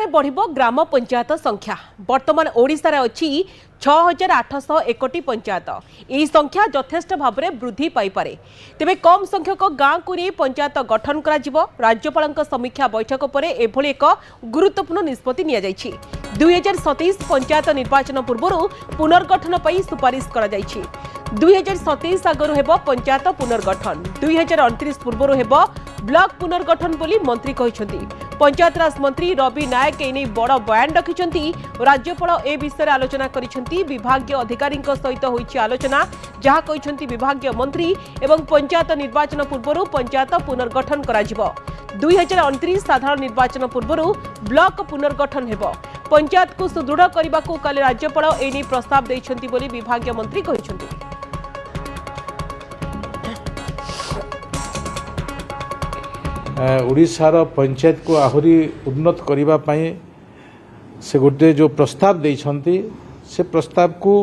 बढ़िबो ग्राम पंचायत संख्या। वर्तमान ओडिशा रे अछि 6801 पंचायत। यह संख्या यथेष्ट भाव में वृद्धि पाई पारे। तेबे कम संख्यक गाँव को नहीं पंचायत गठन करा जिवो। राज्यपाल समीक्षा बैठक पर एभली एक गुरुत्वपूर्ण निष्पत्ति निया जायछि। 2027 पंचायत निर्वाचन पूर्व पुनर्गठन पर सुपारिश करा जायछि। 2027 आगरु हेबो पंचायत पुनर्गठन, 2029 पूर्व हेबो ब्लॉक पुनर्गठन बोली मंत्री कहिसंती। पंचायतराज मंत्री रवि नायक एने बड़ बयान रखिसंती। राज्यपाल ए विषय आलोचना करिसंती। विभागीय अधिकारी सहित होईछि आलोचना, जहा कहिसंती विभागीय मंत्री एवं पंचायत निर्वाचन पूर्व पंचायत पुनर्गठन करा जिवो। 2029 साधारण निर्वाचन पूर्व ब्लॉक पुनर्गठन हेबो। पंचायत को सुदृढ़ करने को काले राज्यपाल एने प्रस्ताव दैछंती बोली विभागीय मंत्री कहिसंती। ओडिशार पंचायत को आहरी उन्नत करने से गोटे जो प्रस्ताव देइछंती से प्रस्ताव को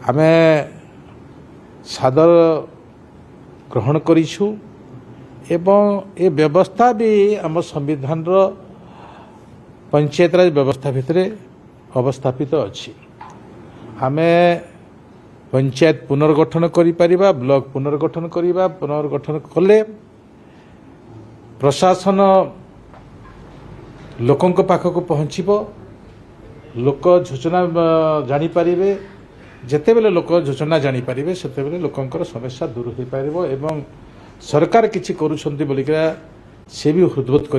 आमे सादर ग्रहण करिछु एवं ये व्यवस्था भी आम संविधान रो पंचायत राज व्यवस्था भितर अवस्थापित अच्छी। आमे पंचायत पुनर्गठन करि परिबा, ब्लॉक पुनर्गठन करिबा, पुनर्गठन कले प्रशासन लोकों पाखक पहुँचब, लोक योजना जानीपारे। जिते बेले लोक योजना जानीपारे से लोकंर समस्या दूर हो पार एवं सरकार किसी करुँच बोलिका से भी हृदबोध कर